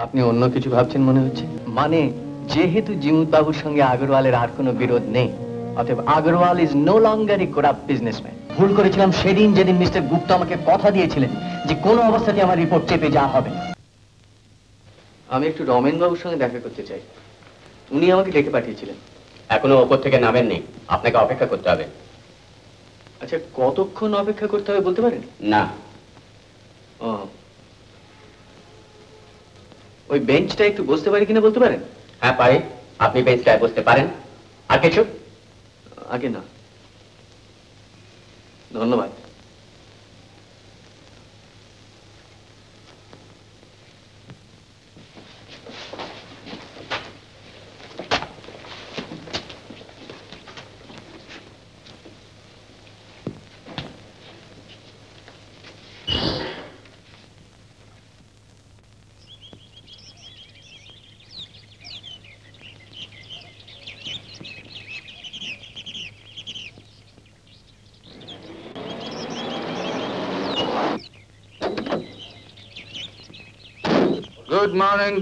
আপনি অন্য কিছু ভাবছেন মনে হচ্ছে। মানে যেহেতু জিমুদ বাবুর সঙ্গে আগরওয়ালের আর কোনো বিরোধ নেই, অতএব Agarwal is no longer a corrupt businessman. ভুল করেছিলাম সেদিন যেদিন মিস্টার গুপ্ত আমাকে কথা দিয়েছিলেন যে কোনো অবস্থাতে আমার রিপোর্ট চেপে যাওয়া হবে। আমি একটু রমেন বাবুর সঙ্গে দেখা করতে চাই। উনি আমাকে ডেকে পাঠিয়েছিলেন। এখনো ওপর থেকে নামেননি, আপনাকে অপেক্ষা করতে হবে। আচ্ছা, কতক্ষণ অপেক্ষা করতে হবে বলতে পারেন? না। ওই বেঞ্চটা একটু বসতে পারি কিনা বলতে পারেন? হ্যাঁ পারি, আপনি বেঞ্চটায় বসতে পারেন। আর কিছু? আগে না, ধন্যবাদ।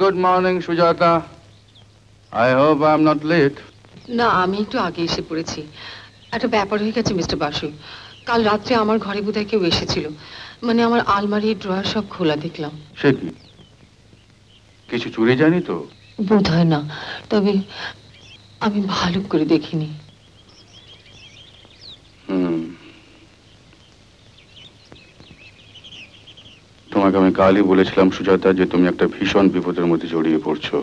Good morning, Sujata. I hope I'm not late. না, আমি একটু আগে এসে পড়েছি। একটা ব্যাপার হয়ে গেছে মিস্টার বাসু। কাল রাত্রে আমার ঘরে বোধহয় কেউ এসেছিল। মানে আমার আলমারি ড্রয়ার সব খোলা দেখলাম। সে কি, কিছু চুরি যায়নি তো? বোধহয় না, তবে আমি ভালো করে দেখিনি। তোমাকে আমি কালই বলেছিলাম সুজাতা যে তুমি একটা ভীষণ বিপদের মধ্যে জড়িয়ে পড়ছো।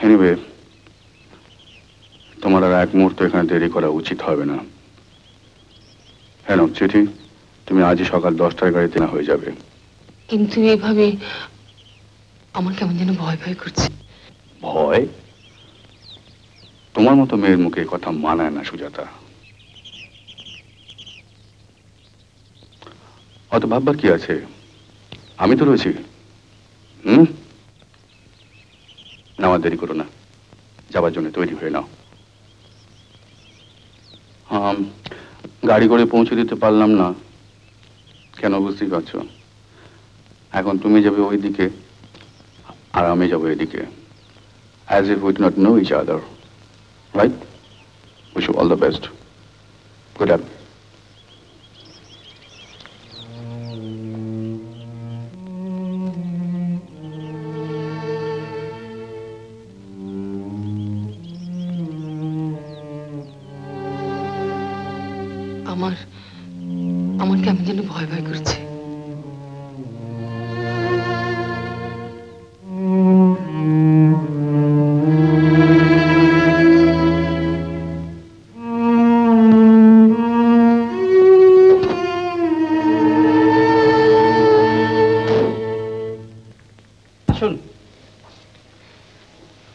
এনিওয়ে, তোমার আর এক মুহূর্ত এখানে দেরি করা উচিত হবে না। হ্যাঁ, চিঠি তুমি আজই সকাল 10টার গাড়িতে না হয়ে যাবে। কিন্তু এভাবে আমার কেমন যেন ভয় ভয় করছে। ভয়? তোমার মতো মেয়ের মুখে এই কথা মানায় না সুজাতা। অত ভাববার কি আছে, আমি তো রয়েছি। নামার দেরি করো না, যাবার জন্য তৈরি হয়ে নাও। গাড়ি করে পৌঁছে দিতে পারলাম না কেন বুঝতেই পারছো। এখন তুমি যাবে ওই দিকে আর আমি যাবো এদিকে, as if we do not know each other, right? Wish you all the best. Good luck. আমার কেমন যেন ভয় ভয় করছে।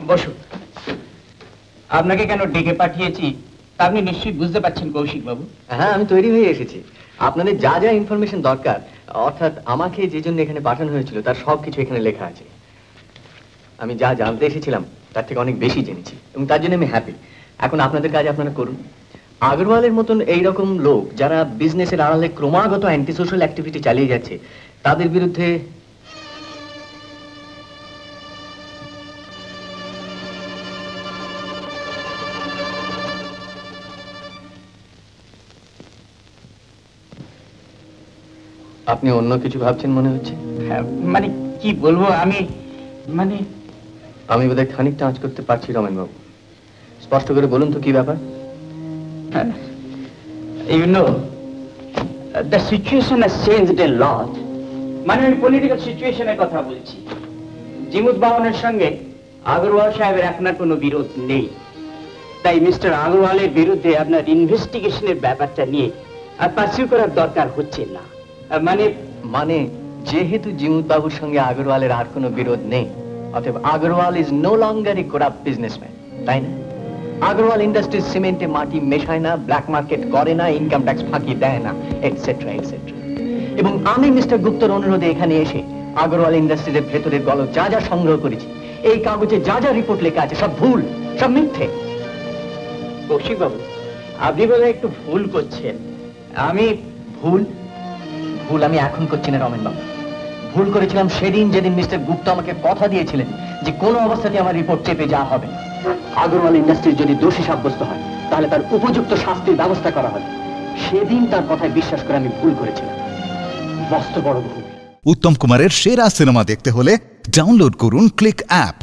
বসুন। আপনাকে কেন ডেকে পাঠিয়েছি তা আপনি নিশ্চয়ই বুঝতে পারছেন কৌশিক বাবু। হ্যাঁ, আমি তৈরি হয়ে এসেছি। আপনাদের যা যা ইনফরমেশন দরকার, অর্থাৎ আমাকে যে জন্য এখানে পাঠানো হয়েছিল তার সবকিছু এখানে লেখা আছে। আমি যা জানতে এসেছিলাম তার থেকে অনেক বেশি জেনেছি এবং তার জন্য আমি হ্যাপি। এখন আপনাদের কাজ আপনারা করুন। আগরওয়ালের মতন এইরকম লোক যারা বিজনেসের আড়ালে ক্রমাগত অ্যান্টি সোশ্যাল অ্যাক্টিভিটি চালিয়ে যাচ্ছে, তাদের বিরুদ্ধে আপনি অন্য কিছু ভাবছেন মনে হচ্ছে। হ্যাঁ, মানে কি বলবো, আমি বোধহয় খানিকটা আঁচ করতে পারছি। রমেন বাবু, স্পষ্ট করে বলুন তো কি ব্যাপার। You know, the situation has changed a lot. মানে আমি পলিটিক্যাল সিচুয়েশনের কথা বলছি। জিমুদ বাবনের সঙ্গে আগরওয়াল সাহেবের এখন আর কোনো বিরোধ নেই, তাই মিস্টার আগরওয়ালের বিরুদ্ধে আপনার ইনভেস্টিগেশনের ব্যাপারটা নিয়ে আর পার্সিউ করার দরকার হচ্ছে না। মানে যেহেতু জিমুদ বাবুর সঙ্গে আগরওয়ালের আর কোনো বিরোধ নেই, অতএব Agarwal is no longer a corrupt businessman, তাই না? আগরওয়াল ইন্ডাস্ট্রিজ সিমেন্টে মাটি মেশায় না, ব্ল্যাক মার্কেট করে না, ইনকাম ট্যাক্স ফাঁকি দেয় না, এটসেট্রা এটসেট্রা। এবং আমি মিস্টার গুপ্তর অনুরোধে এখানে এসে আগরওয়াল ইন্ডাস্ট্রিজের ভেতরের গলদ যা যা সংগ্রহ করেছি, এই কাগজে যা যা রিপোর্ট লেখা আছে সব ভুল, সব মিথ্যে। কৌশিক বাবু, আপনি বোধহয় একটু ভুল করছেন। আমি ভুল আমি এখন করছি না রমেন বাবু। ভুল করেছিলাম সেদিন যেদিন মিস্টার গুপ্তা আমাকে কথা দিয়েছিলেন যে কোনো অবস্থাতে আমার রিপোর্ট চেপে যাওয়া হবে না। আগরওয়াল ইন্ডাস্ট্রিজ যদি দোষী সাব্যস্ত হয় তাহলে তার উপযুক্ত শাস্তির ব্যবস্থা করা হবে। সেদিন তার কথায় বিশ্বাস করে আমি ভুল করেছিলাম, মস্ত বড় ভুল। উত্তম কুমারের সেরা সিনেমা দেখতে হলে ডাউনলোড করুন ক্লিক অ্যাপ।